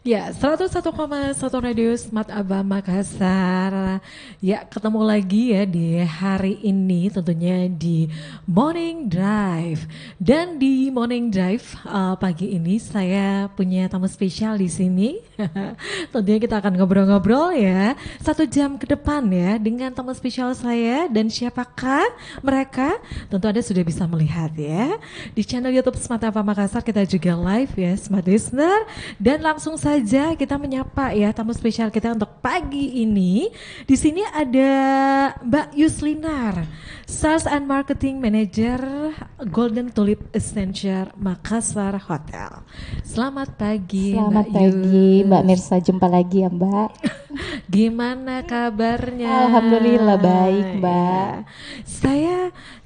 Ya, 101,1 Radio Smart Aba Makassar. Ya, ketemu lagi ya di hari ini tentunya di Morning Drive. Dan di Morning Drive pagi ini saya punya tamu spesial di sini. Tentunya kita akan ngobrol-ngobrol ya 1 jam ke depan ya dengan tamu spesial saya dan siapakah mereka? Tentu Anda sudah bisa melihat ya. Di channel YouTube Smart Aba Makassar kita juga live ya Smart Listener, dan langsung saja kita menyapa ya tamu spesial kita untuk pagi ini. Di sini ada Mbak Yuslinar, Sales and Marketing Manager Golden Tulip Essential Makassar Hotel. Selamat pagi. Selamat Mbak pagi Yus. Mbak Mirsa, jumpa lagi ya Mbak. Gimana kabarnya? Alhamdulillah baik Mbak. Ya. Saya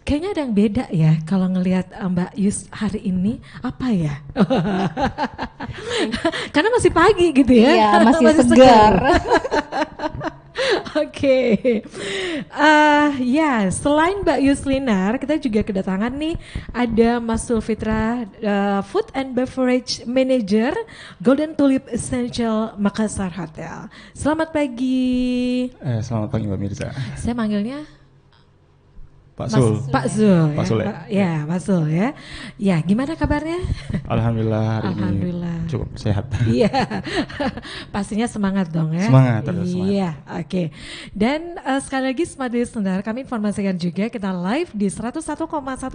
kayaknya ada yang beda ya kalau ngelihat Mbak Yus hari ini, apa ya? Karena masih pagi gitu ya. Iya, masih segar. Oke. Ya, selain Mbak Yuslinar, kita juga kedatangan nih ada Mas Sulfitra, Food and Beverage Manager Golden Tulip Essential Makassar Hotel. Selamat pagi. Selamat pagi Mbak Mirza. Saya manggilnya Pak Sul. Pak Zul. Pak Sul ya, Pak Zul ya. Ya, gimana kabarnya? Alhamdulillah hari Alhamdulillah. ini cukup sehat. Iya, pastinya semangat dong ya. Semangat, terus semangat. Iya, oke. Dan sekali lagi Smart Listener, kami informasikan juga kita live di 101,1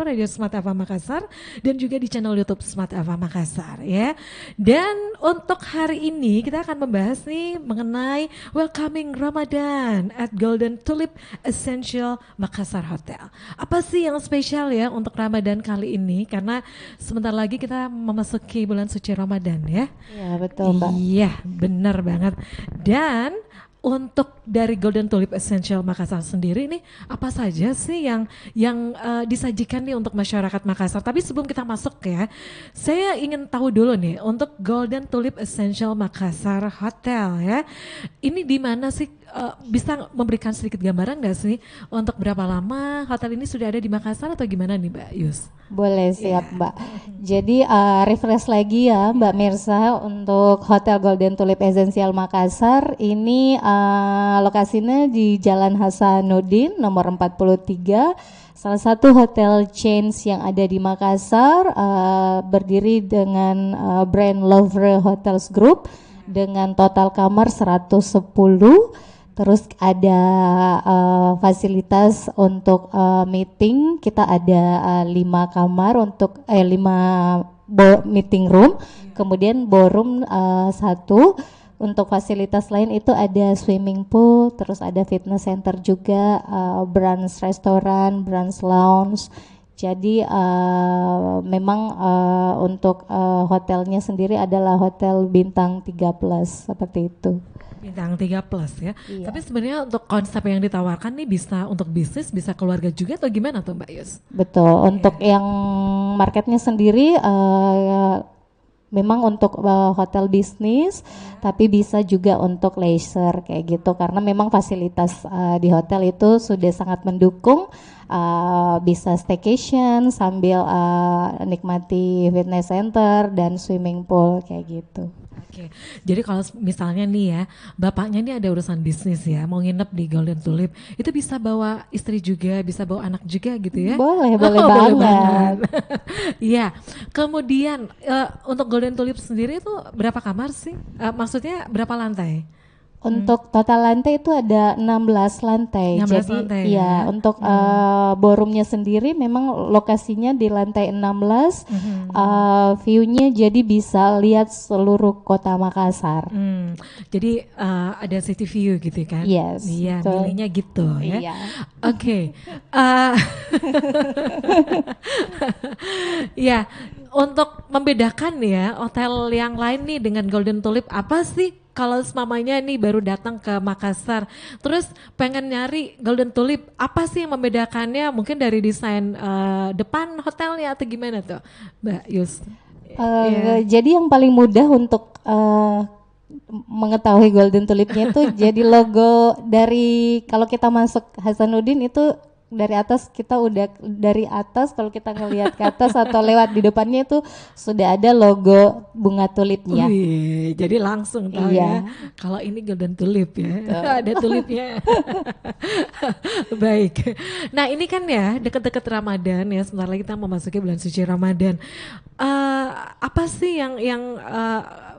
Radio Smart Ava Makassar dan juga di channel YouTube Smart Ava Makassar ya. Dan untuk hari ini kita akan membahas nih mengenai welcoming Ramadan at Golden Tulip Essential Makassar Hotel. Apa sih yang spesial ya untuk Ramadan kali ini? Karena sebentar lagi kita memasuki bulan suci Ramadan ya. Iya betul Mbak. Iya benar banget. Dan untuk dari Golden Tulip Essential Makassar sendiri nih apa saja sih yang disajikan nih untuk masyarakat Makassar? Tapi sebelum kita masuk ya, saya ingin tahu dulu nih untuk Golden Tulip Essential Makassar Hotel ya. Ini di mana sih? Bisa memberikan sedikit gambaran nggak sih untuk berapa lama hotel ini sudah ada di Makassar atau gimana nih Mbak Yus? Boleh siap Mbak. Jadi refresh lagi ya Mbak Mirsa untuk Hotel Golden Tulip Essential Makassar. Ini lokasinya di Jalan Hasanuddin nomor 43. Salah satu hotel chains yang ada di Makassar, berdiri dengan brand Louvre Hotels Group dengan total kamar 110. Terus ada fasilitas untuk meeting, kita ada 5 kamar untuk 5 meeting room, kemudian ballroom 1. Untuk fasilitas lain itu ada swimming pool, terus ada fitness center juga, brunch restoran, brunch lounge. Jadi memang untuk hotelnya sendiri adalah hotel bintang 3 plus seperti itu. Bintang 3 plus ya. Iya. Tapi sebenarnya untuk konsep yang ditawarkan nih bisa untuk bisnis, bisa keluarga juga atau gimana tuh Mbak Yus? Betul. Untuk yang marketnya sendiri memang untuk hotel bisnis, tapi bisa juga untuk leisure kayak gitu. Karena memang fasilitas di hotel itu sudah sangat mendukung, bisa staycation sambil nikmati fitness center dan swimming pool kayak gitu. Oke, jadi kalau misalnya nih ya, bapaknya nih ada urusan bisnis ya, mau nginep di Golden Tulip, itu bisa bawa istri juga, bisa bawa anak juga gitu ya? Boleh, boleh Boleh banget. Iya, kemudian untuk Golden Tulip sendiri itu berapa kamar sih? Maksudnya berapa lantai? Untuk total lantai itu ada 16 lantai. 16 Jadi lantai, ya ya. untuk ballroomnya sendiri memang lokasinya di lantai 16. View-nya jadi bisa lihat seluruh kota Makassar. Jadi ada city view gitu kan? Yes, Iya, betul. milihnya gitu ya. Iya. Oke. Ya, untuk membedakan ya hotel yang lain nih dengan Golden Tulip, apa sih kalau mamanya nih baru datang ke Makassar, terus pengen nyari Golden Tulip, apa sih yang membedakannya? Mungkin dari desain depan hotelnya atau gimana tuh, Mbak Yus? Iya. Jadi yang paling mudah untuk mengetahui Golden Tulipnya itu jadi logo dari kalau kita masuk Hasanuddin itu dari atas kita udah dari atas, kalau kita ngelihat ke atas atau lewat di depannya itu sudah ada logo bunga tulipnya. Wih, jadi langsung tahu Iya. ya kalau ini golden tulip ya. Ada tulipnya. Baik. Nah, ini kan ya deket-deket Ramadan ya, sebentar lagi kita memasuki bulan suci Ramadan. Apa sih yang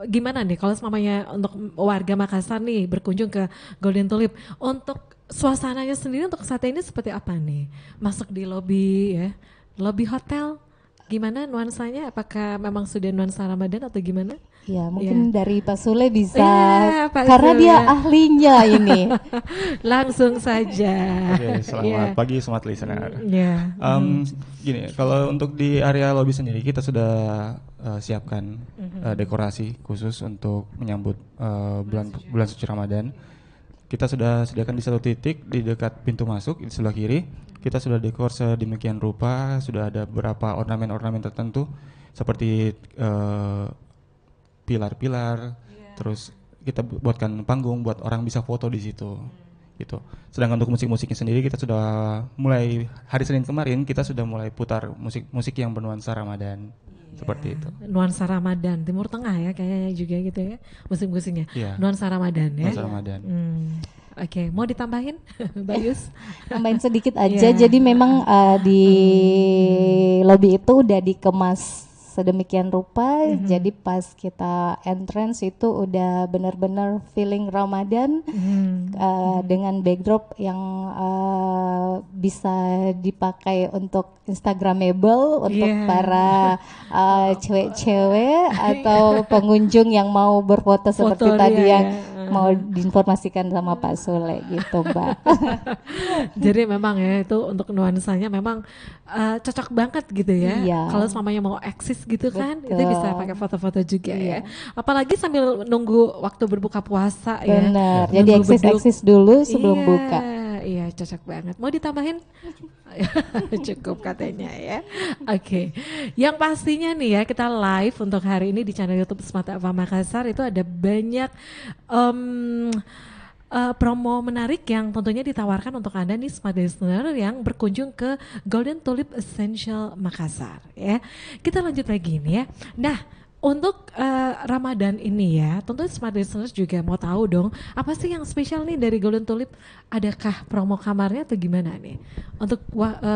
gimana nih kalau semuanya untuk warga Makassar nih berkunjung ke Golden Tulip, untuk suasananya sendiri untuk saat ini seperti apa nih? Masuk di lobi ya, lobi hotel, gimana nuansanya? Apakah memang sudah nuansa Ramadan atau gimana? Ya, mungkin dari Pak Sule bisa, Iya, Pak karena Sule. dia ahlinya ini. Langsung saja. Oke, selamat pagi smart listener. Ya. Gini, kalau untuk di area lobby sendiri kita sudah siapkan dekorasi khusus untuk menyambut bulan suci Ramadan. Kita sudah sediakan di satu titik di dekat pintu masuk di sebelah kiri. Kita sudah dekor sedemikian rupa, sudah ada beberapa ornamen-ornamen tertentu seperti pilar-pilar, terus kita buatkan panggung buat orang bisa foto di situ. Gitu. Sedangkan untuk musik-musiknya sendiri kita sudah mulai hari Senin kemarin kita sudah mulai putar musik-musik yang bernuansa Ramadan. Seperti itu. Nuansa Ramadan, Timur Tengah ya kayaknya juga gitu ya musim-musimnya. Iya. Nuansa Ramadan ya. Nuansa Ramadan. Oke, mau ditambahin, Mbak Yus? Tambahin sedikit aja. Iya. Jadi memang di lobby itu udah dikemas sedemikian rupa. Jadi pas kita entrance itu udah benar-benar feeling Ramadan dengan backdrop yang bisa dipakai untuk Instagramable untuk Iya. para cewek-cewek atau pengunjung yang mau berfoto seperti Foto tadi dia, yang ya. mau diinformasikan sama Pak Sule gitu, Mbak. Jadi memang ya itu untuk nuansanya memang cocok banget gitu ya. Iya. Kalau semuanya mau eksis gitu kan, itu Betul. bisa pakai foto-foto juga Iya. ya. Apalagi sambil nunggu waktu berbuka puasa ya. Benar. Jadi Nunggu beduk. eksis dulu sebelum Iya, buka. Iya, cocok banget. Mau ditambahin? Cukup katanya ya. Oke. Yang pastinya nih ya, kita live untuk hari ini di channel YouTube Smart Ava Makassar itu ada banyak promo menarik yang tentunya ditawarkan untuk Anda nih smart listener yang berkunjung ke Golden Tulip Essential Makassar ya. Kita lanjut lagi nih ya. Nah, untuk Ramadan ini ya, tentu smart listeners juga mau tahu dong, apa sih yang spesial nih dari Golden Tulip? Adakah promo kamarnya atau gimana nih? Untuk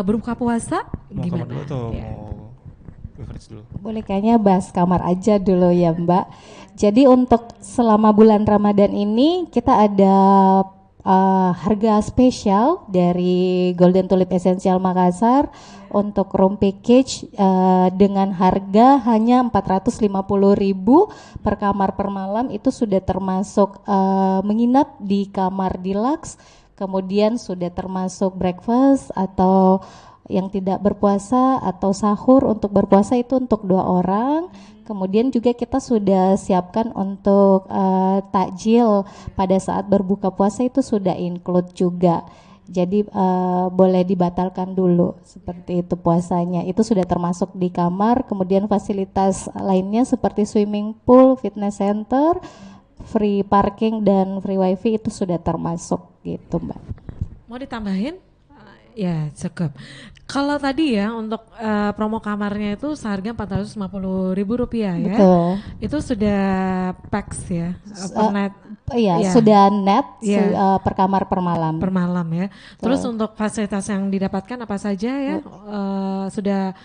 berbuka puasa Mau kamar gimana? dulu atau Ya. mau beverage dulu? Boleh kayaknya bahas kamar aja dulu ya, Mbak. Jadi untuk selama bulan Ramadan ini kita ada harga spesial dari Golden Tulip Essential Makassar untuk room package dengan harga hanya 450.000 per kamar per malam. Itu sudah termasuk menginap di kamar deluxe, kemudian sudah termasuk breakfast atau yang tidak berpuasa atau sahur. Untuk berpuasa itu untuk 2 orang. Kemudian juga kita sudah siapkan untuk takjil pada saat berbuka puasa itu sudah include juga. Jadi boleh dibatalkan dulu seperti itu puasanya. Itu sudah termasuk di kamar. Kemudian fasilitas lainnya seperti swimming pool, fitness center, free parking dan free wifi itu sudah termasuk gitu, Mbak. Mau ditambahin? Ya cukup. Kalau tadi ya untuk promo kamarnya itu seharga Rp450.000 ya. Betul. Itu sudah pax ya, per night. Iya, Iya. sudah net Iya. per kamar per malam. Per malam ya. Terus untuk fasilitas yang didapatkan apa saja ya? Sudah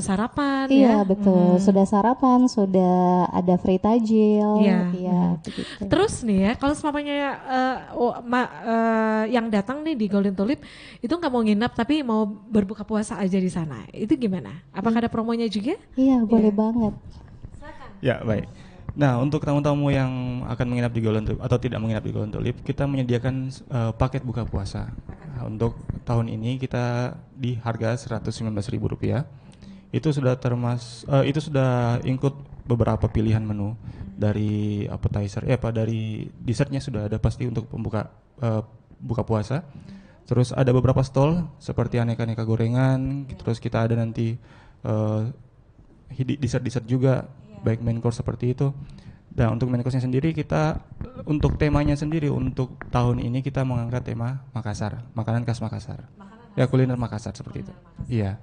sarapan ya. Iya, betul. Sudah sarapan, sudah ada free tajil. Iya. Iya, begitu. Terus nih ya, kalau semuanya yang datang nih di Golden Tulip itu nggak mau nginap tapi mau berbuka puasa aja di sana, itu gimana? Apakah ada promonya juga? Iya, boleh banget. Ya, baik. Nah, untuk tamu-tamu yang akan menginap di Golden Tulip atau tidak menginap di Golden Tulip, kita menyediakan paket buka puasa. Nah, untuk tahun ini kita di harga Rp119.000. Itu sudah itu sudah include beberapa pilihan menu dari appetizer, dari dessertnya sudah ada pasti untuk pembuka buka puasa. Terus ada beberapa stall seperti aneka-aneka gorengan. Terus kita ada nanti dessert juga, baik main course seperti itu. Dan untuk main course-nya sendiri kita untuk temanya sendiri untuk tahun ini kita mengangkat tema Makassar, makanan khas Makassar. Makanan Ya kuliner Makassar seperti itu. Iya.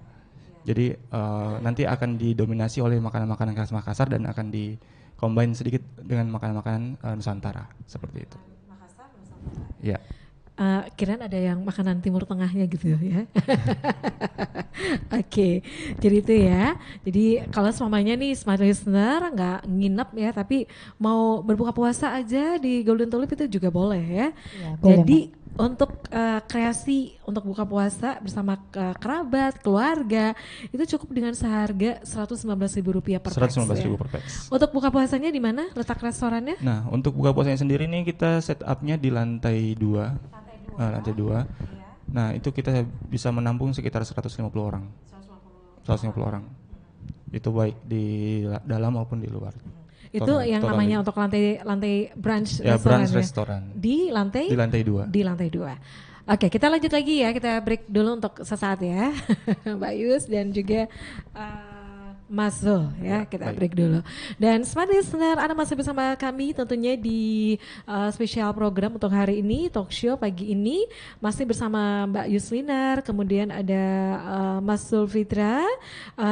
Jadi nanti akan didominasi oleh makanan-makanan khas Makassar dan akan di-combine sedikit dengan makanan-makanan Nusantara seperti itu. Iya. Kirain ada yang makanan Timur Tengahnya gitu ya. Oke, jadi itu ya. Jadi kalau semuanya nih smart listener nggak nginep ya, tapi mau berbuka puasa aja di Golden Tulip itu juga boleh ya. Ya, boleh, Jadi untuk kreasi untuk buka puasa bersama kerabat, keluarga itu cukup dengan seharga Rp119.000 per pax. 119.000 Ya. per pax. Untuk buka puasanya di mana? Letak restorannya? Nah, untuk buka puasanya sendiri nih kita setupnya di lantai 2. Lantai 2. Nah, itu kita bisa menampung sekitar 150 orang. 150 orang. Itu baik di dalam maupun di luar. Itu yang namanya untuk lantai brunch ya, restoran. Brunch restoran. Di lantai? Di lantai 2. Di lantai 2. Oke, kita lanjut lagi ya. Kita break dulu untuk sesaat ya. Mbak Yus dan juga Mas Zul ya, kita break dulu. Dan smart listener, Anda masih bersama kami tentunya di spesial program untuk hari ini, talk show pagi ini masih bersama Mbak Yuslinar, kemudian ada Mas Zul Fitra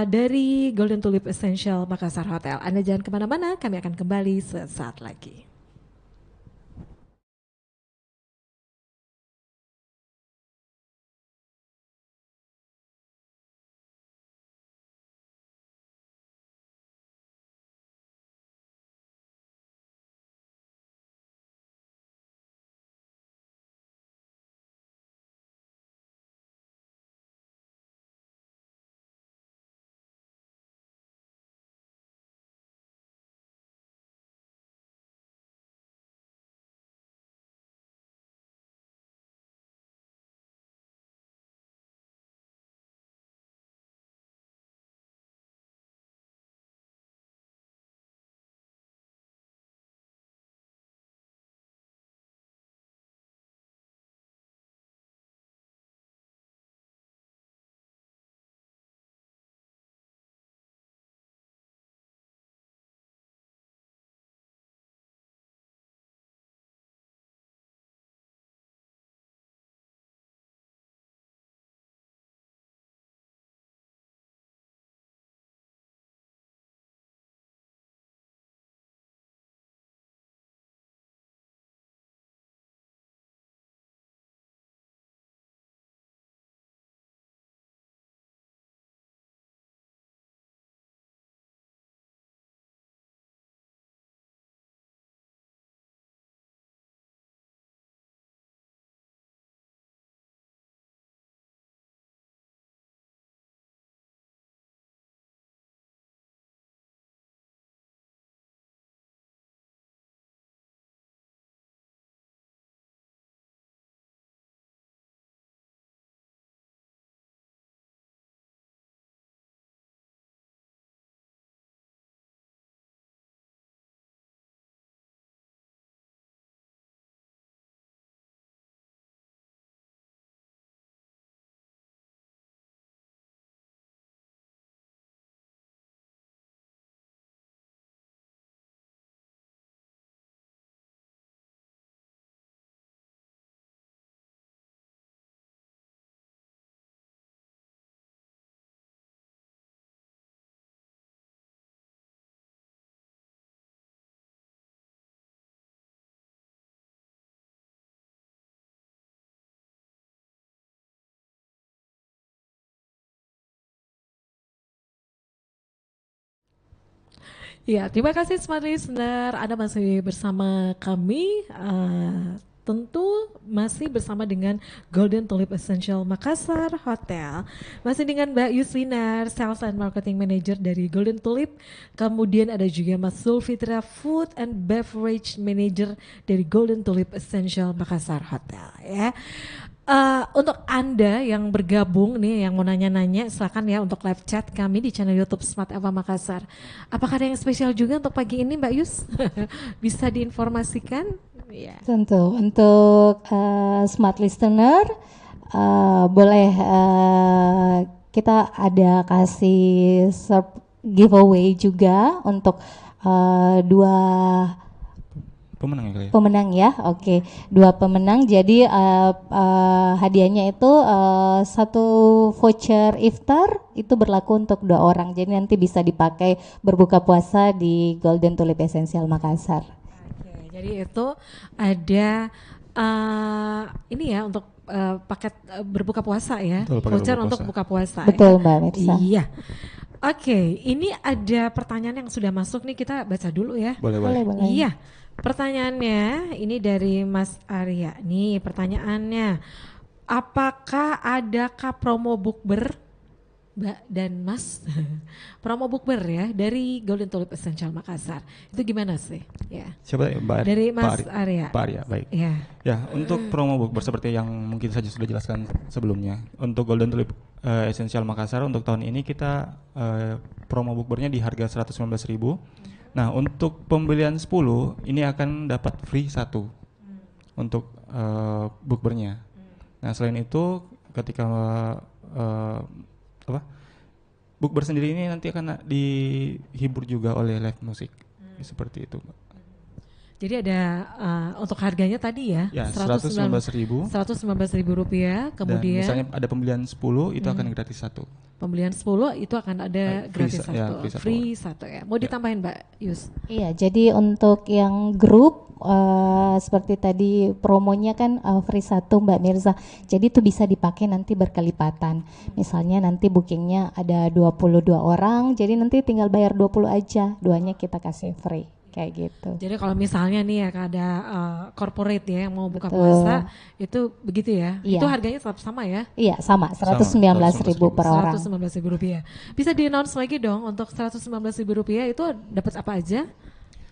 dari Golden Tulip Essential Makassar Hotel. Anda jangan kemana-mana, kami akan kembali sesaat lagi. Ya, terima kasih Smart Listener. Anda masih bersama kami, tentu masih bersama dengan Golden Tulip Essential Makassar Hotel. Masih dengan Mbak Yuslinar, Sales and Marketing Manager dari Golden Tulip. Kemudian ada juga Mas Zulfitra, Food and Beverage Manager dari Golden Tulip Essential Makassar Hotel. Ya. Untuk Anda yang bergabung nih, yang mau nanya-nanya, silakan ya untuk live chat kami di channel YouTube Smart Eva Makassar. Apakah ada yang spesial juga untuk pagi ini, Mbak Yus? Bisa diinformasikan? Ya. Tentu untuk smart listener boleh kita ada kasih giveaway juga untuk 2 pemenang ya kali ya. Pemenang ya, oke. 2 pemenang. Jadi hadiahnya itu 1 voucher iftar itu berlaku untuk 2 orang. Jadi nanti bisa dipakai berbuka puasa di Golden Tulip Essential Makassar. Oke, jadi itu ada ini ya untuk paket berbuka puasa ya, Betul, paket voucher berbuka untuk puasa. buka puasa. Betul ya? Mbak Mirsa. Iya. Oke, ini ada pertanyaan yang sudah masuk nih, kita baca dulu ya. Boleh. Boleh. Iya, pertanyaannya ini dari Mas Arya. Nih pertanyaannya, apakah adakah promo bukber, Mbak dan Mas? Promo bukber ya dari Golden Tulip Essential Makassar. Itu gimana sih? Ya. Siapa ya? Mbak Dari Pak Mas Arya. Pak Arya, baik. Ya. Ya, untuk promo bukber seperti yang mungkin saja sudah jelaskan sebelumnya. Untuk Golden Tulip Essential Makassar untuk tahun ini kita promo bukbernya di harga 119.000. Nah, untuk pembelian 10 ini akan dapat free 1 untuk bukbernya. Nah, selain itu ketika bukber sendiri ini nanti akan dihibur juga oleh live music. Seperti itu, Mbak. Jadi ada untuk harganya tadi ya, Ya, 119.000. Rp119.000, kemudian Dan misalnya ada pembelian 10 itu akan gratis 1. pembelian 10 itu akan ada Free gratis ya, satu, free free 1 ya. Mau ditambahin Mbak Yus? Iya, jadi untuk yang grup seperti tadi promonya kan free 1 Mbak Mirza. Jadi itu bisa dipakai nanti berkelipatan. Misalnya nanti bookingnya ada 22 orang, jadi nanti tinggal bayar 20 aja, 2-nya kita kasih free. Kayak gitu. Jadi kalau misalnya nih ya ada corporate ya yang mau buka Betul. puasa itu begitu ya. Iya. Itu harganya tetap sama ya. Iya, sama 119.000 per orang. Rp119.000. Bisa di announce lagi dong untuk Rp119.000 itu dapat apa aja?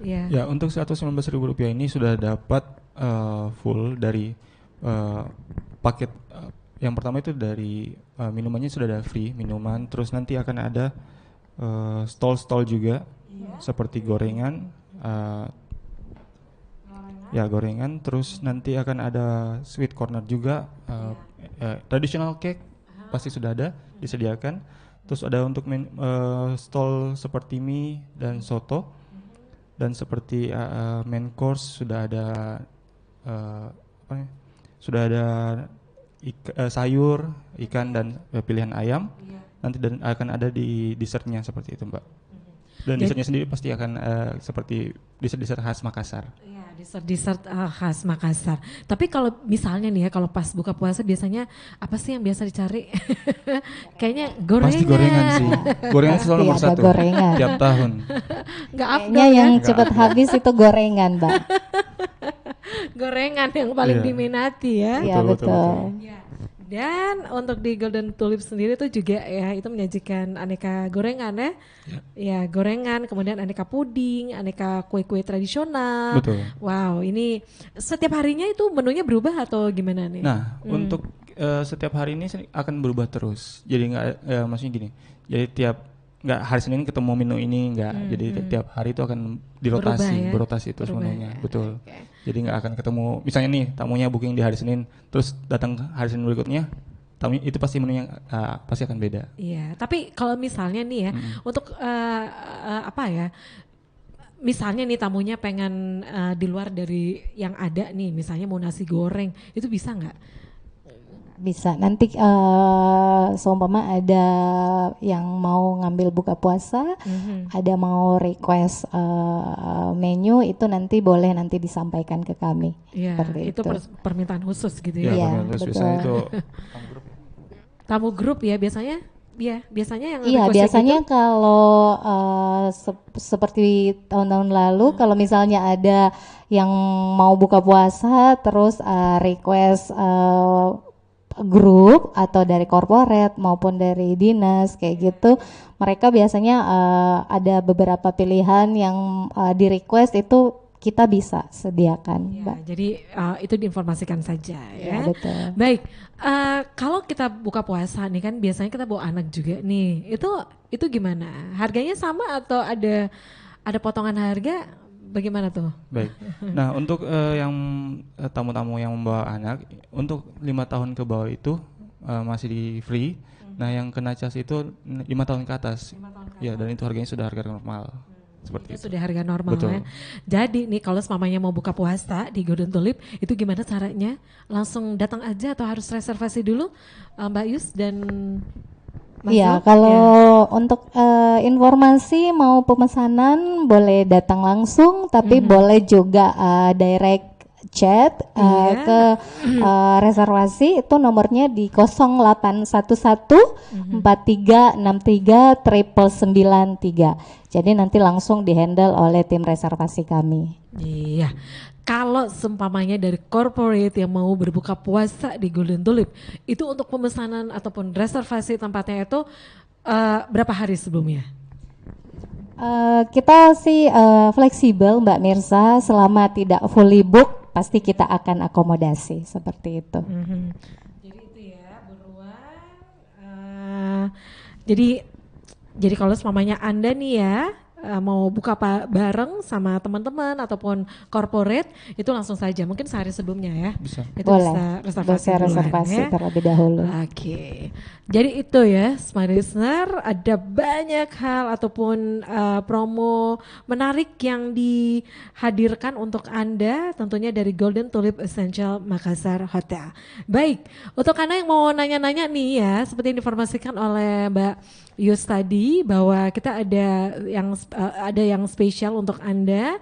Ya. Ya, untuk Rp119.000 ini sudah dapat full dari paket yang pertama itu dari minumannya sudah ada free minuman, terus nanti akan ada stall-stall juga seperti gorengan, gorengan, terus nanti akan ada sweet corner juga, traditional cake pasti sudah ada disediakan, terus ada untuk stall seperti mie dan soto, dan seperti main course sudah ada sayur, ikan dan pilihan ayam, nanti dan akan ada di dessertnya seperti itu, Mbak. Dan dessertnya sendiri pasti akan seperti dessert khas Makassar. Iya, dessert khas Makassar. Tapi kalau misalnya nih ya, kalau pas buka puasa biasanya apa sih yang biasa dicari? Kayaknya gorengan. Pasti gorengan sih. Gorengan selalu nomor Pasti ada 1 gorengan. tiap tahun. Nggak afdol Kayaknya ya. yang cepat habis itu gorengan, Mbak. Gorengan yang paling Iya. diminati ya. Iya, betul. Ya. Dan untuk di Golden Tulip sendiri itu juga ya itu menyajikan aneka gorengan ya. Ya, gorengan, kemudian aneka puding, aneka kue-kue tradisional. Betul. Wow, ini setiap harinya itu menunya berubah atau gimana nih? Nah, untuk setiap hari ini akan berubah terus. Jadi maksudnya gini. Jadi nggak hari Senin ketemu menu ini nggak. Jadi tiap hari itu akan dirotasi, berotasi terus Berubah menunya. ya. Betul. Oke. Jadi nggak akan ketemu. Misalnya nih tamunya booking di hari Senin, terus datang hari Senin berikutnya, tamunya itu pasti menunya pasti akan beda. Iya, tapi kalau misalnya nih ya, untuk apa ya? Misalnya nih tamunya pengen di luar dari yang ada nih, misalnya mau nasi goreng, itu bisa nggak? Bisa. Nanti seumpama ada yang mau ngambil buka puasa, ada mau request menu, itu nanti boleh nanti disampaikan ke kami. Iya, Seperti itu permintaan khusus gitu Ya, ya. Iya, terus betul. biasanya itu Tamu grup ya biasanya? Iya, biasanya yang Iya, request biasanya gitu. kalau seperti tahun-tahun lalu, kalau misalnya ada yang mau buka puasa, terus request grup atau dari corporate maupun dari dinas kayak gitu, mereka biasanya ada beberapa pilihan yang di request itu kita bisa sediakan, Ya, Mbak. jadi itu diinformasikan saja ya. Ya, betul. Baik, kalau kita buka puasa nih kan biasanya kita bawa anak juga nih. Itu gimana? Harganya sama atau ada potongan harga? Bagaimana tuh? baik. Nah, untuk yang tamu-tamu yang membawa anak, untuk 5 tahun ke bawah itu masih di free. Nah, yang kena cas itu 5 tahun ke atas. Ya, dan itu harganya sudah harga normal. seperti itu. Sudah harga normal Betul. ya. Jadi nih kalau mamanya mau buka puasa di Golden Tulip itu gimana caranya? Langsung datang aja atau harus reservasi dulu, Mbak Yus dan Mas Iya, Zul? kalau untuk informasi mau pemesanan boleh datang langsung, tapi boleh juga direct chat Iya. ke reservasi, itu nomornya di 0811 4363 993. Jadi nanti langsung dihandle oleh tim reservasi kami. Iya. Kalau seumpamanya dari corporate yang mau berbuka puasa di Golden Tulip, itu untuk pemesanan ataupun reservasi tempatnya itu berapa hari sebelumnya? Kita sih fleksibel Mbak Mirsa, selama tidak fully book pasti kita akan akomodasi seperti itu. Jadi itu ya buruan. Jadi kalau seumpamanya Anda nih ya mau buka bareng sama teman-teman ataupun corporate itu langsung saja mungkin sehari sebelumnya ya. Bisa. Itu Boleh, bisa bisa duluan reservasi ya. terlebih dahulu. Oke, jadi itu ya, Smart Listener, ada banyak hal ataupun promo menarik yang dihadirkan untuk Anda, tentunya dari Golden Tulip Essential Makassar Hotel. Baik, untuk Anda yang mau nanya-nanya nih ya, seperti yang diinformasikan oleh Mbak Yus tadi, bahwa kita ada yang spesial untuk Anda.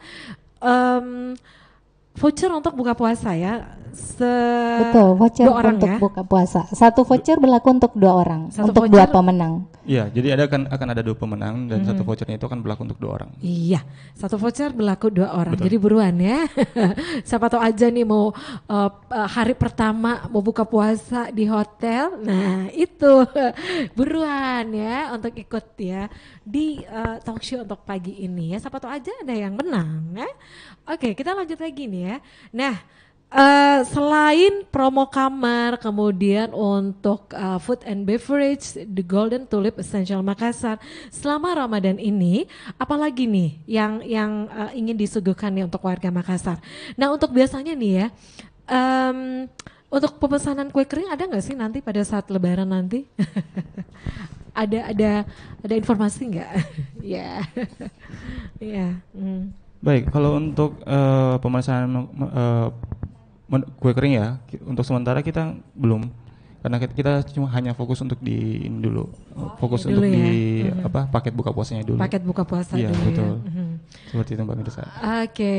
Voucher untuk buka puasa ya. Betul, voucher dua orang untuk ya. buka puasa. Satu voucher berlaku untuk 2 orang, Satu untuk voucher- 2 pemenang. Iya, jadi akan ada 2 pemenang dan satu vouchernya itu akan berlaku untuk 2 orang. Iya, satu voucher berlaku 2 orang. Betul. Jadi buruan ya. Siapa tahu aja nih mau hari pertama mau buka puasa di hotel. Nah, itu buruan ya untuk ikut ya di talk show untuk pagi ini ya. Siapa tahu aja ada yang menang ya. Oke, kita lanjut lagi nih ya. Nah, selain promo kamar, kemudian untuk food and beverage The Golden Tulip Essential Makassar selama Ramadan ini, apalagi nih yang ingin disuguhkan nih untuk warga Makassar. Nah, untuk biasanya nih ya, untuk pemesanan kue kering ada nggak sih nanti pada saat Lebaran nanti? ada informasi nggak? Ya, ya. Baik, kalau untuk pemesanan kue kering ya, untuk sementara kita belum, karena kita cuma hanya fokus untuk di ini dulu, fokus dulu untuk ya. di paket buka puasanya dulu. Paket buka puasa Iya, dulu betul. ya. Seperti itu Mbak Mirsa. Oke,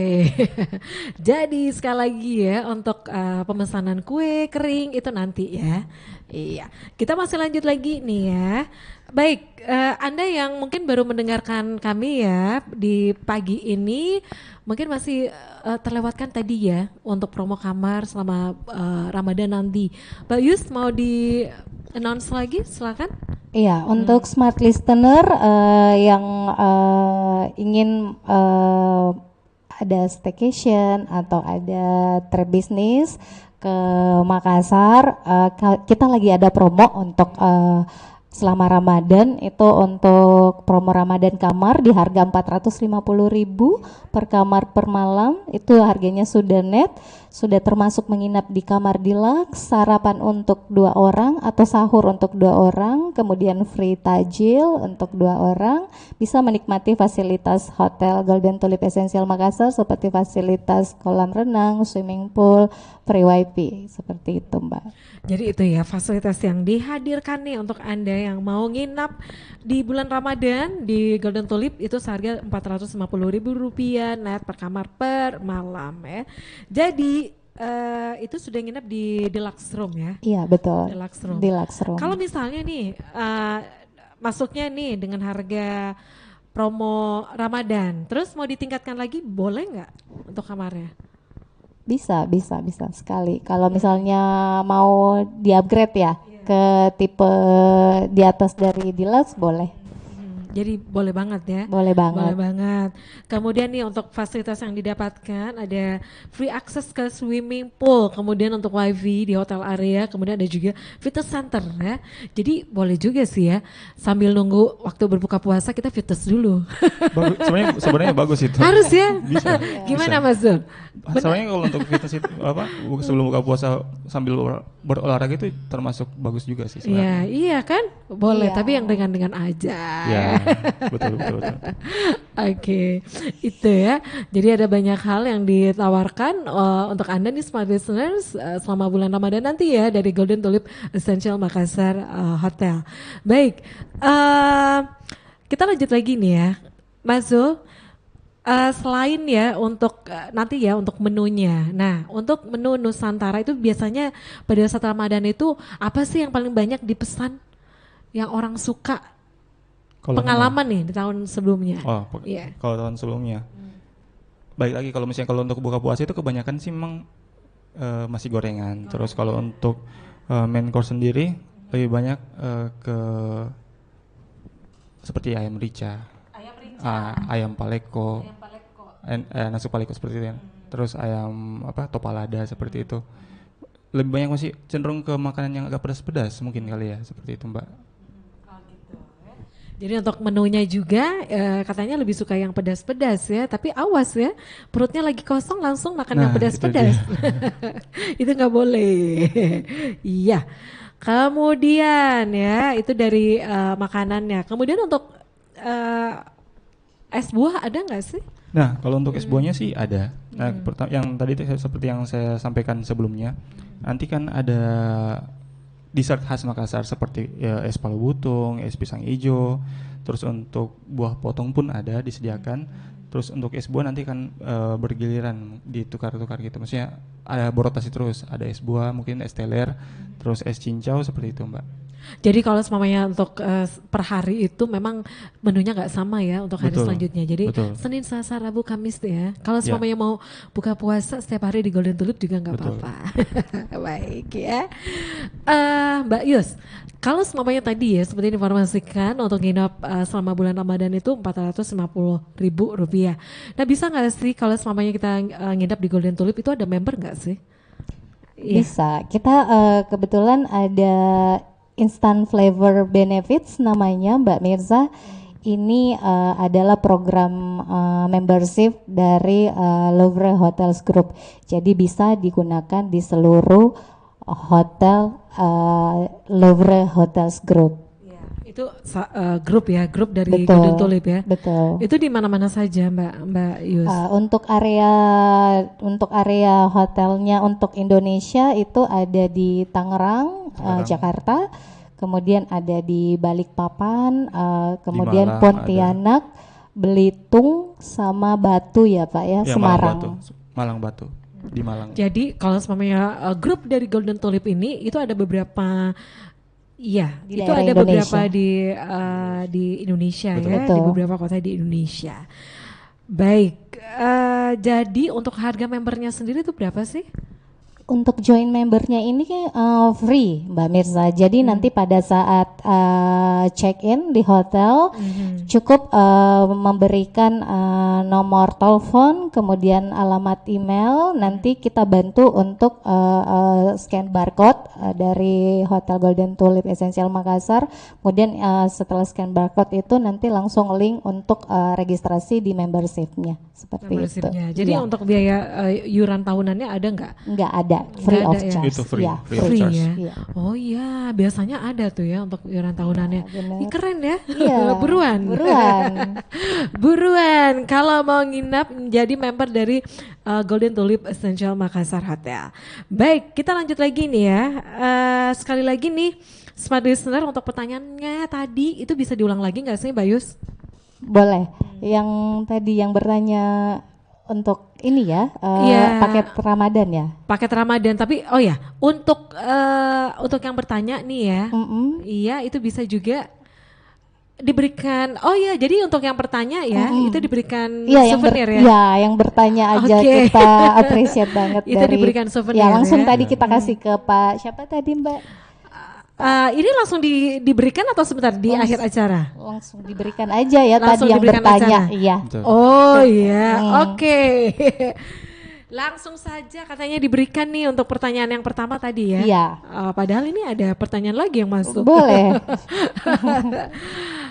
jadi sekali lagi ya untuk pemesanan kue kering itu nanti ya. Iya, kita masih lanjut lagi nih ya. Baik, Anda yang mungkin baru mendengarkan kami ya di pagi ini, mungkin masih terlewatkan tadi ya untuk promo kamar selama Ramadan nanti. Mbak Yus mau di announce lagi, silakan. Iya, untuk smart listener yang ingin ada staycation atau ada trip bisnis ke Makassar, kita lagi ada promo untuk selama Ramadan. Itu untuk promo Ramadan kamar di harga 450.000 per kamar per malam. Itu harganya sudah net, sudah termasuk menginap di kamar deluxe, sarapan untuk 2 orang atau sahur untuk 2 orang, kemudian free tajil untuk 2 orang. Bisa menikmati fasilitas Hotel Golden Tulip Essential Makassar seperti fasilitas kolam renang, swimming pool, free wifi, seperti itu Mbak. Jadi itu ya fasilitas yang dihadirkan nih untuk Anda yang mau nginap di bulan Ramadan di Golden Tulip itu seharga Rp450.000 net per kamar per malam ya. Jadi itu sudah nginap di deluxe room ya. Iya betul, Deluxe room. deluxe room. Kalau misalnya nih masuknya nih dengan harga promo Ramadan, terus mau ditingkatkan lagi boleh nggak untuk kamarnya? Bisa sekali. Kalau misalnya mau di-upgrade ya ke tipe di atas dari deluxe boleh. Jadi boleh banget ya. Boleh banget. Boleh banget. Kemudian nih untuk fasilitas yang didapatkan ada free access ke swimming pool, kemudian untuk wifi di hotel area, kemudian ada juga fitness center ya. Jadi boleh juga sih ya sambil nunggu waktu berbuka puasa kita fitness dulu. Sebenarnya bagus itu. Harus ya. Bisa. Gimana Bisa. Mas Zul? Sebenarnya kalau untuk fitness itu sebelum buka puasa sambil berolahraga itu termasuk bagus juga sih Iya, sebenarnya. iya kan? Boleh, Iya. tapi yang dengan aja. Ya, betul. Oke, itu ya. Jadi ada banyak hal yang ditawarkan untuk Anda nih smart listeners selama bulan Ramadan nanti ya dari Golden Tulip Essential Makassar Hotel. Baik, kita lanjut lagi nih ya, Mas Zul. Selain ya untuk nanti ya untuk menunya. Nah, untuk menu Nusantara itu biasanya pada saat Ramadan itu apa sih yang paling banyak dipesan yang orang suka? Kalau Pengalaman nih di tahun sebelumnya. Iya. Kalau tahun sebelumnya. Baik lagi kalau misalnya kalau untuk buka puasa itu kebanyakan sih memang masih gorengan. Terus kalau untuk main course sendiri lebih banyak ke seperti ayam rica, ayam paleko, nasi paleko seperti itu ya. Terus ayam topalada seperti itu. Lebih banyak masih cenderung ke makanan yang agak pedas-pedas mungkin kali ya, seperti itu Mbak. Jadi untuk menunya juga katanya lebih suka yang pedas-pedas ya, tapi awas ya, perutnya lagi kosong langsung makan yang pedas-pedas. Itu nggak boleh. Iya. Kemudian ya itu dari makanannya. Kemudian untuk es buah ada nggak sih? Nah, kalau untuk es buahnya sih ada. Nah, yang tadi seperti yang saya sampaikan sebelumnya, nanti kan ada dessert khas Makassar seperti ya, es palu butung, es pisang hijau, terus untuk buah potong pun ada disediakan. Terus untuk es buah nanti kan bergiliran ditukar-tukar gitu. Maksudnya ada berotasi terus, ada es buah, mungkin es teler, terus es cincau seperti itu Mbak. Jadi kalau semuanya untuk per hari itu memang menunya nggak sama ya untuk hari selanjutnya. Jadi Senin, Selasa, Rabu, Kamis ya. Kalau semuanya mau buka puasa setiap hari di Golden Tulip juga nggak apa-apa. Baik ya. Mbak Yus, kalau semuanya tadi ya seperti informasikan untuk nginap selama bulan Ramadan itu Rp450.000. Nah bisa nggak sih kalau semuanya kita nginap di Golden Tulip itu ada member nggak sih? Bisa. Kita kebetulan ada instant flavor benefits namanya Mbak Mirza. Ini adalah program membership dari Louvre Hotels Group. Jadi bisa digunakan di seluruh hotel Louvre Hotels Group. Ya, itu grup dari Betul, Golden Tulip ya. Betul. Itu di mana-mana saja Mbak Yus. Untuk area hotelnya untuk Indonesia itu ada di Tangerang, Jakarta, kemudian ada di Balikpapan, kemudian Malang Pontianak, Belitung, sama Batu ya Pak ya, Semarang. Malang Batu di Malang. Jadi kalau semuanya grup dari Golden Tulip ini itu ada beberapa. Iya, Di itu ada Indonesia. beberapa di Indonesia. Betul. Ya, di beberapa kota di Indonesia. Baik, jadi untuk harga membernya sendiri itu berapa sih? Untuk join membernya ini free Mbak Mirza. Jadi nanti pada saat check in di hotel cukup memberikan nomor telepon, kemudian alamat email. Nanti kita bantu untuk scan barcode dari Hotel Golden Tulip Essential Makassar. Kemudian setelah scan barcode itu nanti langsung link untuk registrasi di membershipnya. Seperti itu. Jadi untuk biaya iuran tahunannya ada nggak? Nggak ada, free of ya? charge. Itu free, Ya, free of charge. Ya. Iya. Oh iya, biasanya ada tuh ya untuk iuran tahunannya. benar. Ih, keren ya. Iya, Buruan. Buruan kalau mau nginap menjadi member dari Golden Tulip Essential Makassar Hotel. Baik, kita lanjut lagi nih ya. Sekali lagi nih, smart listener untuk pertanyaannya tadi itu bisa diulang lagi nggak sih, Bayus? Boleh. Yang tadi yang bertanya untuk ini ya, paket Ramadan ya. Paket Ramadan, tapi oh ya, untuk yang bertanya nih ya. Iya, itu bisa juga diberikan. Oh ya, jadi untuk yang bertanya ya, itu diberikan souvenir ya. Iya, yang bertanya aja kita appreciate banget Itu dari diberikan souvenir. Ya, langsung ya. tadi kita kasih ke Pak siapa tadi, Mbak? Ini langsung diberikan atau sebentar di akhir acara? Langsung diberikan aja ya Langsung tadi yang diberikan bertanya. acara. Iya. Oh iya, oke. Langsung saja katanya diberikan nih untuk pertanyaan yang pertama tadi ya. Iya. Padahal ini ada pertanyaan lagi yang masuk. Boleh.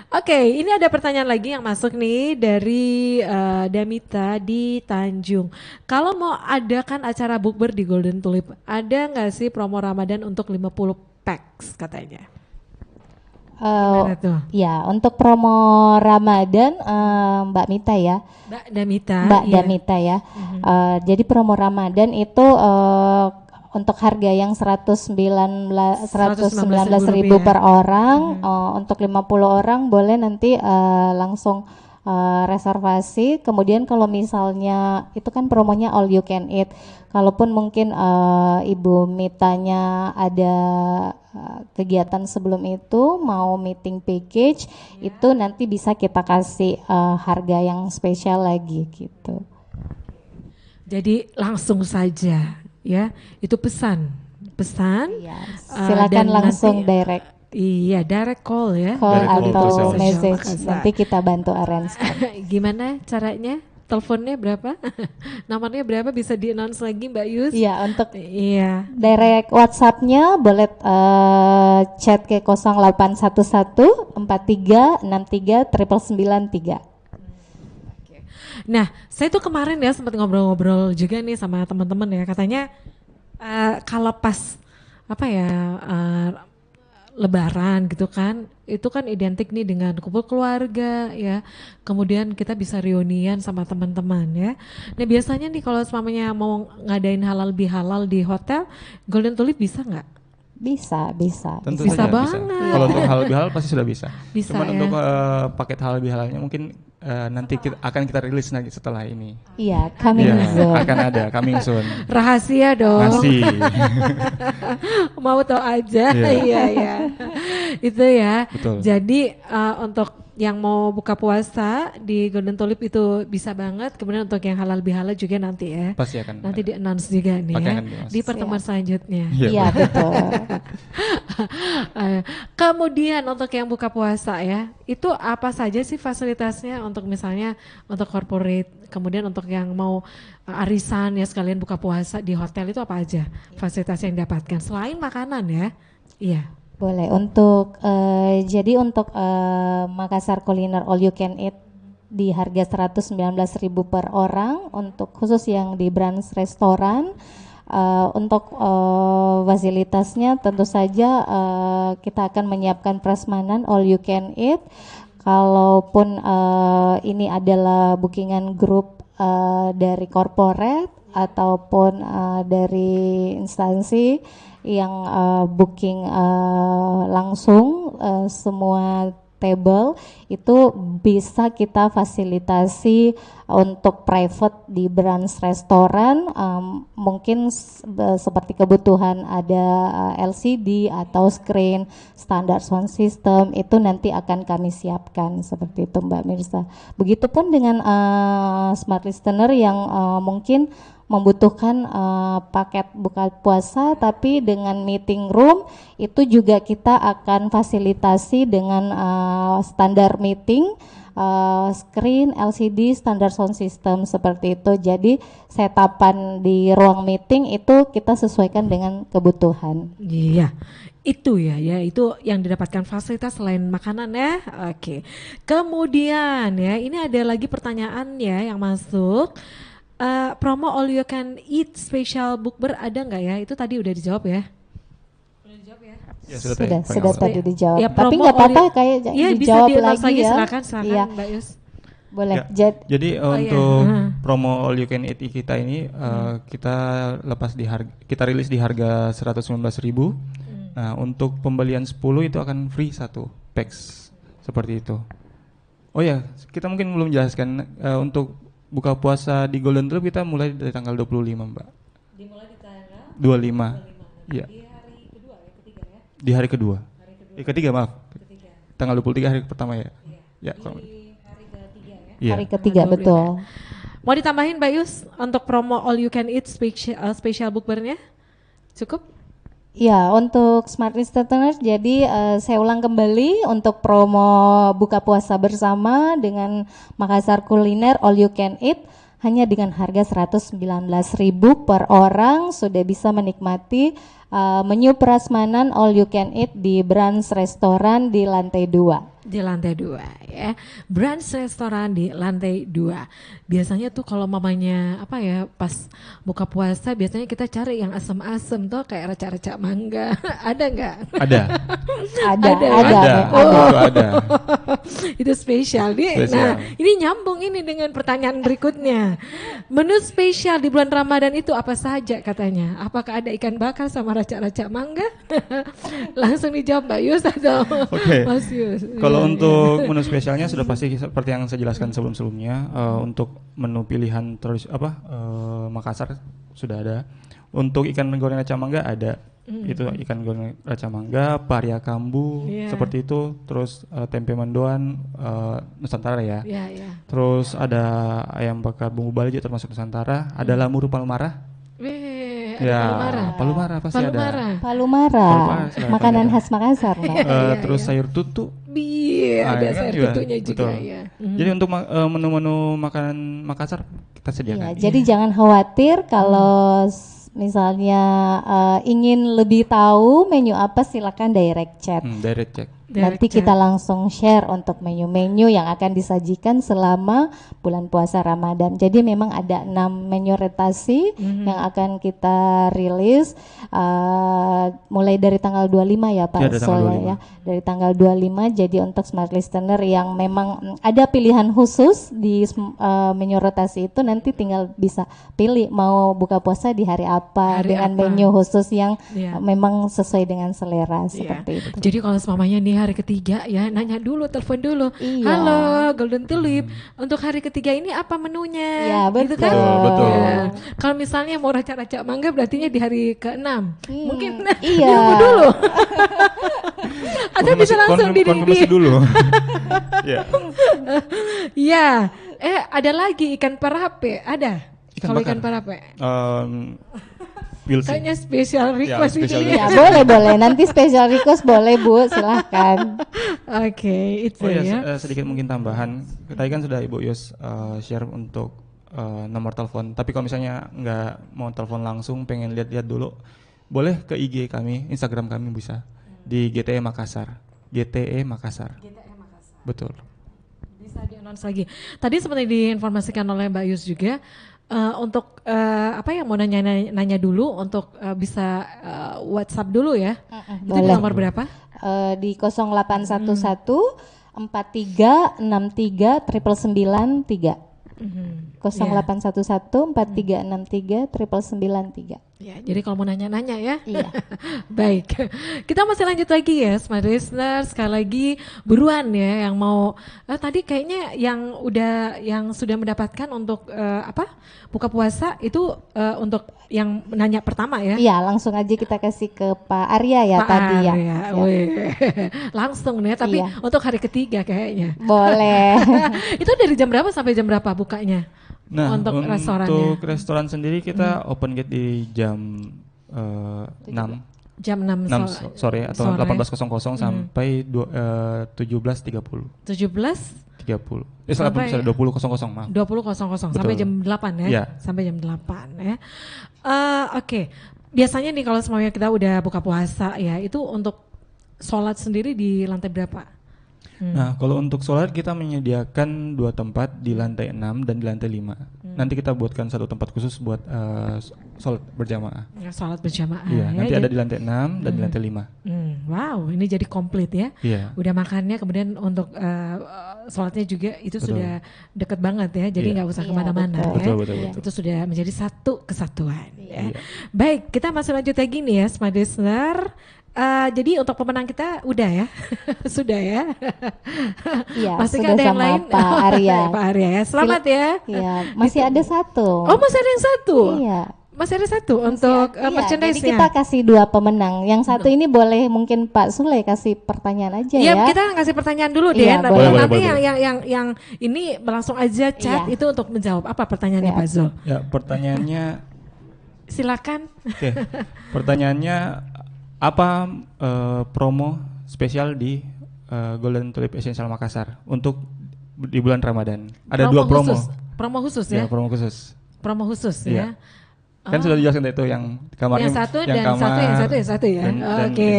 Oke, ini ada pertanyaan lagi yang masuk nih dari Damita di Tanjung. Kalau mau adakan acara bukber di Golden Tulip, ada nggak sih promo Ramadan untuk 50 packs katanya? Gimana tuh? Ya, untuk promo Ramadan, Mbak Mita ya. Mbak Damita. Mbak iya. Damita ya. Jadi promo Ramadan itu untuk harga yang 119.000 rupiah. per orang, untuk 50 orang boleh nanti langsung reservasi. Kemudian kalau misalnya itu kan promonya all you can eat. Kalaupun mungkin Ibu Mitanya ada kegiatan sebelum itu mau meeting package, itu nanti bisa kita kasih harga yang spesial lagi gitu. Jadi langsung saja ya, itu pesan. Iya, dan silakan langsung nanti- direct Iya, direct call ya. call Direct call to atau sales. message. Makassar. Nanti kita bantu arrange. Gimana caranya? Teleponnya berapa? Nomornya berapa? Bisa di-announce lagi Mbak Yus? Iya, untuk Iya. direct WhatsApp-nya boleh chat ke 0811 43 63 993. Nah, saya tuh kemarin ya sempat ngobrol-ngobrol juga nih sama teman-teman ya, katanya kalau pas apa ya Lebaran gitu kan, itu kan identik nih dengan kumpul keluarga ya, kemudian kita bisa reunian sama teman-teman ya. Nah biasanya nih kalau semuanya mau ngadain halal bihalal di hotel, Golden Tulip bisa nggak? Bisa. Tentu Bisa saja banget. bisa. Kalau untuk halal bihalal pasti sudah bisa. Bisa Cuman ya. untuk paket halal bihalalnya mungkin nanti akan kita rilis lagi setelah ini. Iya, coming Iya, soon. akan ada coming soon. Rahasia dong. Masih. Mau tahu aja. Iya. Iya. Itu ya. Betul. Jadi untuk yang mau buka puasa di Golden Tulip itu bisa banget. Kemudian untuk yang halal bihalal juga nanti ya. Pasti akan. Nanti di-announce juga nih Oke, ya akan di-announce. di pertemuan selanjutnya. Iya, betul. Kemudian untuk yang buka puasa ya, itu apa saja sih fasilitasnya untuk misalnya untuk corporate, kemudian untuk yang mau arisan ya sekalian buka puasa di hotel itu apa aja fasilitas yang didapatkan selain makanan ya? Iya. Boleh. Untuk jadi untuk Makassar Kuliner All You Can Eat di harga 119.000 per orang, untuk khusus yang di branch restoran. Untuk fasilitasnya tentu saja kita akan menyiapkan prasmanan all you can eat. Kalaupun ini adalah bookingan grup dari corporate ataupun dari instansi yang booking langsung semua table itu bisa kita fasilitasi untuk private di branch restoran, mungkin seperti kebutuhan ada LCD atau screen, standar sound system itu nanti akan kami siapkan seperti itu Mbak Mirsa. Begitupun dengan smart listener yang mungkin membutuhkan paket buka puasa tapi dengan meeting room itu juga kita akan fasilitasi dengan standar meeting, screen, LCD, standar sound system seperti itu. Jadi setapan di ruang meeting itu kita sesuaikan dengan kebutuhan. Iya. Itu ya, itu yang didapatkan fasilitas selain makanan ya. Oke. Kemudian ya, ini ada lagi pertanyaan ya yang masuk. Promo all you can eat special bukber ada nggak ya? Itu tadi udah dijawab ya. Ya, Sudah tadi dijawab. Ya, Tapi promo nggak apa-apa all you- kayak Iya bisa dijawab di-announce lagi ya. silakan Iya, Mbak Yus. boleh. Ya. Jadi iya. untuk Hmm. promo all you can eat kita ini kita lepas di harga, kita rilis di harga 119.000. Nah, untuk pembelian 10 itu akan free 1 packs seperti itu. Oh ya, kita mungkin belum jelaskan untuk buka puasa di Golden Tulip kita mulai dari tanggal 25, Mbak. Dimulai di tanggal 25. Iya. Di hari kedua ya, ketiga ya? Di hari kedua. Ketiga, maaf. Ketiga. Tanggal 23 hari pertama ya. Iya. Iya. Hari ketiga Tanggal 25. betul. Mau ditambahin Mbak Yus untuk promo all you can eat special bukbernya? Cukup? Ya, untuk Smart Listener, jadi saya ulang kembali untuk promo buka puasa bersama dengan Makassar Kuliner All You Can Eat hanya dengan harga 119.000 per orang sudah bisa menikmati menu prasmanan All You Can Eat di branch restoran di lantai 2. Di lantai 2 ya. Brunch restoran di lantai 2. Biasanya tuh kalau mamanya apa ya, pas buka puasa biasanya kita cari yang asem-asem tuh kayak reca-reca mangga. Ada nggak? Ada. Ada, Ada. Itu ada. Itu spesial nih. Spesial. Nah, ini nyambung ini dengan pertanyaan berikutnya. Menu spesial di bulan Ramadan itu apa saja katanya? Apakah ada ikan bakar sama raca-raca mangga? Langsung dijawab Mbak Yus atau Oke. Mas Yus? Kalau Iya, untuk menu spesialnya sudah pasti seperti yang saya jelaskan sebelum-sebelumnya. Untuk menu pilihan Makassar sudah ada. Untuk ikan goreng raca mangga ada. Itu ikan goreng raca mangga, paria kambu, Iya. seperti itu. Terus tempe mendoan Nusantara ya. Iya, iya. Terus ada ayam bakar bumbu Bali juga termasuk Nusantara. Ada lamuru palmara. Weh, Ya, ada palu mara pasti Palu ada. Mara. Palu Mara, Palu Mara, silakan makanan ada. khas Makassar, Mbak. Terus sayur tutu. Iya, ada Kan sayur juga, tutunya juga betul. ya. Jadi untuk menu-menu makanan Makassar kita Iya, sediakan. jadi jangan khawatir kalau misalnya ingin lebih tahu menu apa, silakan direct chat. Direct check. Nanti kita langsung share untuk menu-menu yang akan disajikan selama bulan puasa Ramadan. Jadi memang ada 6 menu rotasi yang akan kita rilis mulai dari tanggal 25 ya Pak Ya, dari tanggal Sol 25. ya. Dari tanggal 25, jadi untuk smart listener yang memang ada pilihan khusus di menu rotasi itu, nanti tinggal bisa pilih mau buka puasa di hari apa Hari dengan apa. menu khusus yang Iya. memang sesuai dengan selera Iya. seperti itu. Jadi kalau mamanya nih hari ketiga ya, nanya dulu, telepon dulu. Iya. Halo Golden Tulip, untuk hari ketiga ini apa menunya? Iya, Gitu kan? Betul. Ya. Kalau misalnya mau raca-raca mangga berartinya di hari ke-6. Mungkin iya. ditunggu dulu. Atau bisa langsung konfirmasi dulu. Ya. Iya. Ada lagi ikan parape, ada. Ikan Kalau bakar. ikan parape. Will sih. Kayaknya spesial request spesial ini. Ya boleh nanti special request boleh Bu, silahkan. Oke, itu Oh ya, ya. sedikit mungkin tambahan. Tadi kan sudah Ibu Yus share untuk nomor telepon. Tapi kalau misalnya nggak mau telepon langsung, pengen lihat-lihat dulu, boleh ke IG kami, Instagram kami bisa di GTE Makassar. GTE Makassar. Betul. Bisa di-announce lagi. Tadi seperti diinformasikan oleh Mbak Yus juga, untuk apa yang mau nanya dulu untuk bisa WhatsApp dulu ya. Itu di boleh. nomor berapa? Di 0811 4363 993. 0811 4363 993. Ya, jadi kalau mau nanya-nanya ya. Iya. Baik, kita masih lanjut lagi ya, Smart Listener. Sekali lagi buruan ya yang mau. Tadi kayaknya yang sudah mendapatkan untuk buka puasa itu untuk yang nanya pertama ya. Iya, langsung aja kita kasih ke Pak Arya ya Pak tadi ya. Arya, Siap. weh. Langsung nih, tapi Iya. untuk hari ketiga kayaknya. Boleh. Itu dari jam berapa sampai jam berapa bukanya? Nah, untuk restorannya. untuk restoran sendiri kita open gate di jam 6 Jam 6 sore atau sore. 18.00 sampai 17.30. 17 30. Sampai- Sorry, 20.00 maaf. 20.00 sampai Betul. jam 8 ya. Iya. Sampai jam 8 ya. Oke. Biasanya nih kalau semuanya kita udah buka puasa ya, itu untuk sholat sendiri di lantai berapa? Nah, kalau untuk sholat kita menyediakan 2 tempat di lantai 6 dan di lantai 5. Nanti kita buatkan satu tempat khusus buat sholat berjamaah. Ya, sholat berjamaah Iya, ya. nanti Jadi- ada di lantai 6 dan di lantai 5. Wow, ini jadi komplit ya. Iya. Udah makannya, kemudian untuk sholatnya juga itu Betul. sudah deket banget ya. Jadi Iya. nggak usah Iya, kemana-mana betul. ya. Betul, betul, Iya. betul. Itu sudah menjadi satu kesatuan. Ya. Iya. Baik, kita masih lanjut lagi nih ya, Smart Listener. Jadi untuk pemenang kita udah ya, sudah ya. Iya, Masih sudah ada yang sama lain? Pak Arya. Pak Arya ya, selamat ya. Iya, masih ada satu. Oh masih ada yang satu? Iya. Masih ada satu untuk Iya, merchandise-nya. jadi kita kasih 2 pemenang. Yang satu ini boleh mungkin Pak Sule kasih pertanyaan aja Iya, ya. kita ngasih pertanyaan dulu deh. Iya, Nanti, boleh. nanti Boleh. yang ini langsung aja chat Iya. itu untuk menjawab. Apa pertanyaannya Iya. Pak Zul? Ya, pertanyaannya Silakan. oke. Pertanyaannya apa promo spesial di Golden Tulip Essential Makassar untuk di bulan Ramadan? Ada 2 promo. Khusus. Promo khusus Ya, ya. promo khusus. Promo khusus Iya. ya. Kan sudah dijelaskan itu yang kamarnya Yang satu yang dan kamar, yang satu ya. dan Oke,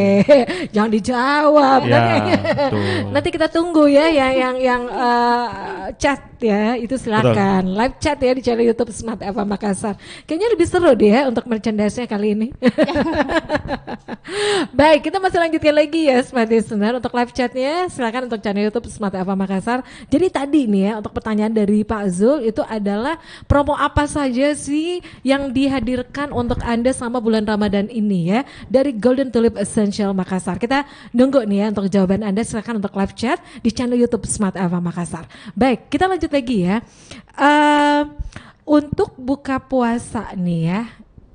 jangan dijawab. Ya, Nanti, betul. nanti kita tunggu ya yang chat ya, itu silakan live chat ya di channel YouTube Smart Eva Makassar. Kayaknya lebih seru deh ya untuk merchandise-nya kali ini. Baik, kita masih lanjutkan lagi ya Smart Listener untuk live chatnya. Silakan untuk channel YouTube Smart Eva Makassar. Jadi tadi nih ya untuk pertanyaan dari Pak Zul itu adalah promo apa saja sih yang dihadirkan untuk Anda selama bulan Ramadan ini ya dari Golden Tulip Essential Makassar. Kita nunggu nih ya untuk jawaban Anda, silakan untuk live chat di channel YouTube Smart Eva Makassar. Baik, kita lanjut lagi ya. Untuk buka puasa nih ya,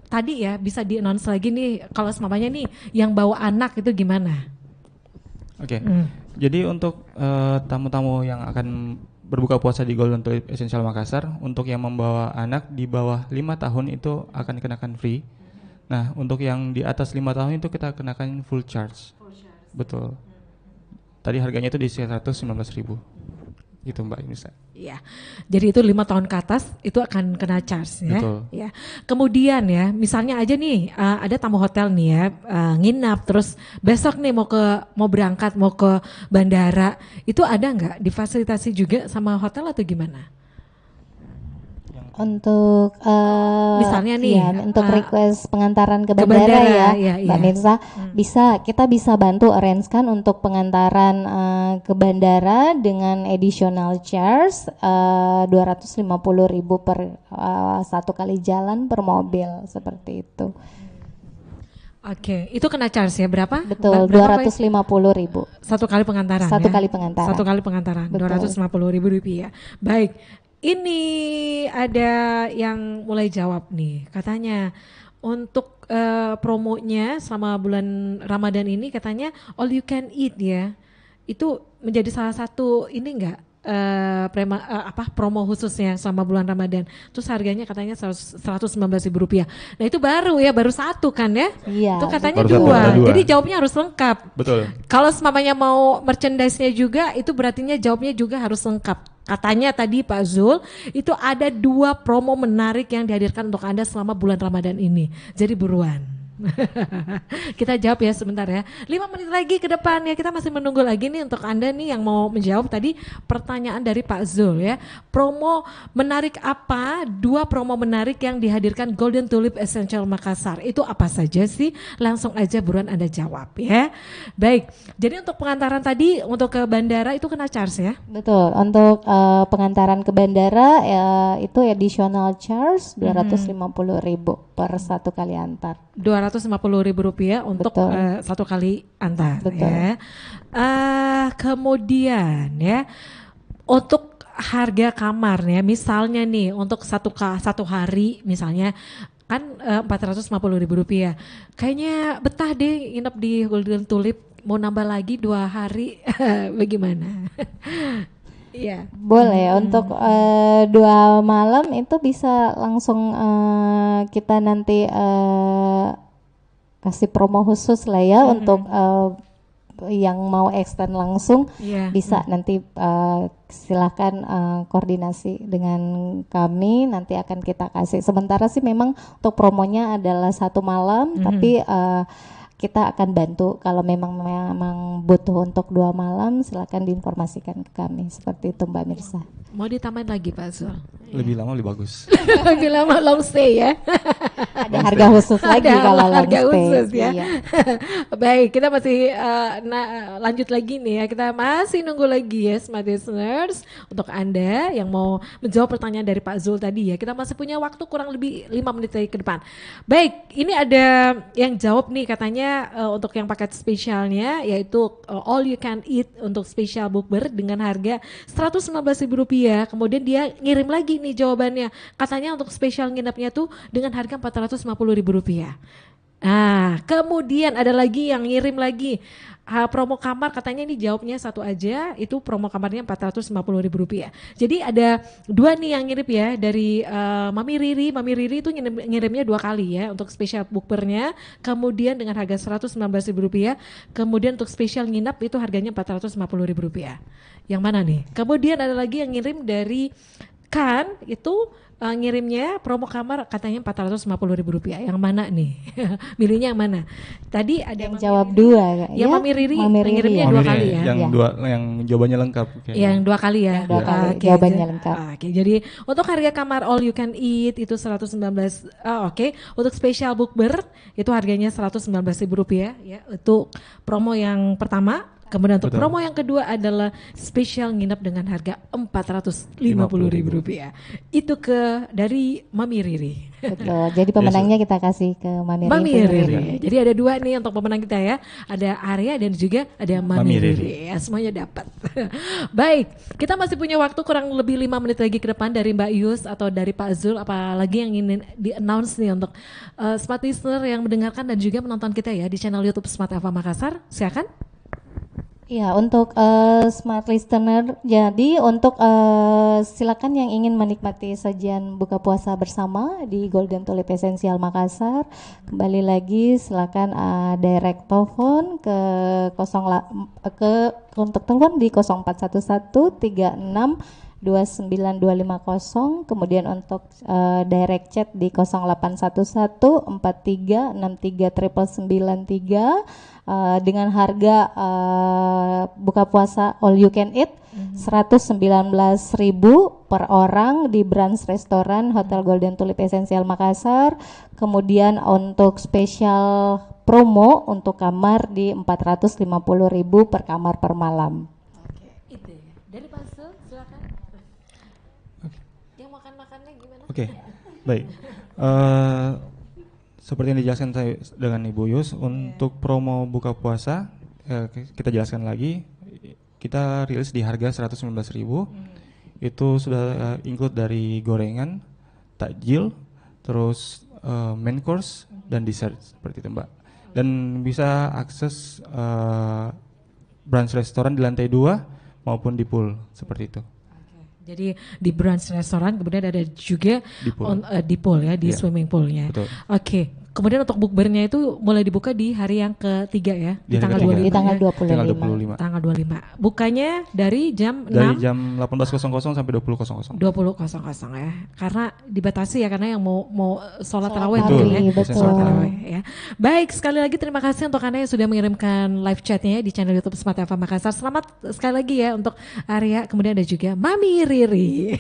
tadi ya bisa di-announce lagi nih kalau semuanya nih yang bawa anak itu gimana? Oke. Jadi untuk tamu-tamu yang akan berbuka puasa di Golden Tulip Essential Makassar, untuk yang membawa anak di bawah 5 tahun itu akan dikenakan free. Nah, untuk yang di atas 5 tahun itu kita kenakan full charge. Betul. Tadi harganya itu di 119.000. Gitu Mbak Inisa. Iya. Jadi itu 5 tahun ke atas itu akan kena charge ya. Betul. Ya. Kemudian ya, misalnya aja nih ada tamu hotel nih ya, nginap terus besok nih mau berangkat mau ke bandara, itu ada nggak difasilitasi juga sama hotel atau gimana? Untuk misalnya nih, ya, untuk request pengantaran ke bandara, ya, Mbak Mirsa, kita bisa bantu arrange-kan untuk pengantaran ke bandara dengan additional charge 250.000 per satu kali jalan per mobil seperti itu. Oke, itu kena charge ya berapa? Betul, 250.000 satu kali pengantaran. Satu ya? kali pengantaran. Satu kali pengantaran, 250.000 rupiah. Baik. Ini ada yang mulai jawab nih, katanya untuk promonya selama bulan Ramadan ini katanya all you can eat ya, itu menjadi salah satu ini enggak promo khususnya selama bulan Ramadan. Terus harganya katanya 119.000 rupiah. Nah itu baru satu kan ya? Iya. Itu katanya Baru dua. dua. Jadi jawabnya harus lengkap. Betul. Kalau semamanya mau merchandise-nya juga, itu berartinya jawabnya juga harus lengkap. Katanya tadi Pak Zul, itu ada 2 promo menarik yang dihadirkan untuk Anda selama bulan Ramadan ini. Jadi buruan. Kita jawab ya sebentar ya. 5 menit lagi ke depan ya, kita masih menunggu lagi nih untuk Anda nih yang mau menjawab tadi pertanyaan dari Pak Zul ya. Promo menarik apa? 2 promo menarik yang dihadirkan Golden Tulip Essential Makassar. Itu apa saja sih? Langsung aja buruan Anda jawab ya. Baik. Jadi untuk pengantaran tadi untuk ke bandara itu kena charge ya? Betul. Untuk pengantaran ke bandara itu additional charge 250.000 per satu kali antar. 250.000 rupiah untuk satu kali antar. Betul. Ya. Kemudian ya untuk harga kamar ya, misalnya nih untuk satu hari misalnya kan 450.000 rupiah. Kayaknya betah deh nginep di Golden Tulip, mau nambah lagi 2 hari bagaimana? Iya. Boleh untuk 2 malam itu bisa langsung kita nanti kasih promo khusus lah ya untuk yang mau extend langsung bisa nanti silakan koordinasi dengan kami, nanti akan kita kasih. Sementara sih memang untuk promonya adalah 1 malam, tapi kita akan bantu kalau memang butuh untuk 2 malam, silakan diinformasikan ke kami seperti itu Mbak Mirsa. Mau ditambahin lagi Pak Zul? Lebih lama lebih bagus. Lebih lama long stay ya. Ada harga khusus lagi kalau long harga stay. Khusus ya. Iya. Baik, kita masih lanjut lagi nih ya. Kita masih nunggu lagi ya Smart Listeners untuk Anda yang mau menjawab pertanyaan dari Pak Zul tadi ya. Kita masih punya waktu kurang lebih 5 menit lagi ke depan. Baik, ini ada yang jawab nih katanya untuk yang paket spesialnya yaitu all you can eat untuk spesial bukber dengan harga Rp119.000. Kemudian dia ngirim lagi nih jawabannya. Katanya untuk spesial nginepnya tuh dengan harga Rp450.000. Nah, kemudian ada lagi yang ngirim lagi promo kamar, katanya ini jawabnya satu aja, itu promo kamarnya Rp450.000. Jadi ada 2 nih yang ngirim ya dari Mami Riri. Mami Riri itu ngirimnya 2 kali ya untuk spesial bukbernya, kemudian dengan harga Rp119.000. Kemudian untuk spesial nginap itu harganya Rp450.000. Yang mana nih? Kemudian ada lagi yang ngirim dari Kan itu ngirimnya promo kamar katanya Rp450.000. Yang mana nih? Milihnya yang mana? Tadi ada Yang Mami jawab Riri. dua. Ya, Mami Riri ngirimnya ya. dua Mami kali nih, ya. Yang Iya. yang jawabannya lengkap. kayaknya. Yang 2 kali ya. Yang 2 kali, Oke, jawabannya jadi- lengkap. Oke, jadi untuk harga kamar all you can eat itu 119. Oke, untuk spesial bookber itu harganya Rp119.000 ya. Itu promo yang pertama. Kemudian untuk Betul. promo yang kedua adalah spesial nginep dengan harga Rp450.000. Itu dari Mami Riri. Betul. Jadi pemenangnya kita kasih ke Mami Mami Riri. Riri. Jadi ada 2 nih untuk pemenang kita ya. Ada Arya dan juga ada Mami Mami Riri. Riri. Ya, semuanya dapat. Baik, kita masih punya waktu kurang lebih 5 menit lagi ke depan dari Mbak Yus atau dari Pak Zul, apalagi yang ingin di-announce nih untuk smart listener yang mendengarkan dan juga menonton kita ya di channel YouTube Smart Ava Makassar. Silakan. Ya, untuk smart listener, jadi untuk silakan yang ingin menikmati sajian buka puasa bersama di Golden Tulip Essential Makassar, kembali lagi silakan direct telepon ke untuk telepon di 0411 36 29250, kemudian untuk direct chat di 0811 4363 dengan harga buka puasa all you can eat 119.000 per orang di Branch Restoran Hotel Golden Tulip Essential Makassar. Kemudian untuk spesial promo untuk kamar di 450.000 per kamar per malam. Oke, itu ya. Dari Pak Zul, silakan. Yang makan-makannya gimana? Oke, baik. Seperti yang dijelaskan saya dengan Ibu Yus, untuk promo buka puasa kita jelaskan lagi, kita rilis di harga 119.000. Itu sudah include dari gorengan, takjil, terus main course dan dessert seperti itu, Mbak. Dan bisa akses brunch restoran di lantai 2 maupun di pool seperti itu. Jadi di brunch restoran kemudian ada juga Di pool. di pool ya, di Iya. swimming poolnya. Betul. Oke. Kemudian untuk bookbernya itu mulai dibuka di hari yang ketiga ya, Di hari tanggal ketiga. 25 Di tanggal ya. 25. Tanggal 25. Tanggal 25. Bukanya dari jam 6 Dari jam 18.00 sampai 20.00. 20.00 ya. Karena dibatasi ya, karena yang mau sholat Sholat tarawih Betul. mungkin ya. betul. Sholat tarawih ya. Baik, sekali lagi terima kasih untuk Anda yang sudah mengirimkan live chatnya ya di channel YouTube Smart Ava Makassar. Selamat sekali lagi ya untuk Arya, kemudian ada juga Mami Riri.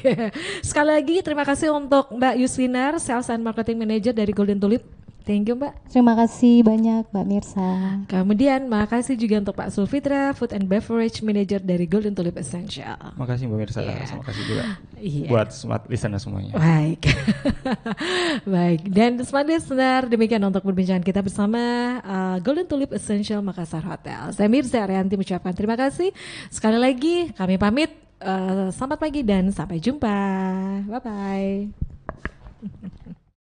Sekali lagi terima kasih untuk Mbak Yuswinar, Sales and Marketing Manager dari Golden Tulip. Thank you Mbak. Terima kasih banyak Mbak Mirsa. Kemudian makasih juga untuk Pak Sulfitra, Food and Beverage Manager dari Golden Tulip Essential. Makasih Mbak Mirsa, Iya. terima kasih juga Iya. buat smart listener semuanya. Baik. Baik. Dan smart listener, demikian untuk perbincangan kita bersama Golden Tulip Essential Makassar Hotel. Saya Mirza Arianti mengucapkan terima kasih. Sekali lagi kami pamit. Selamat pagi dan sampai jumpa. Bye-bye.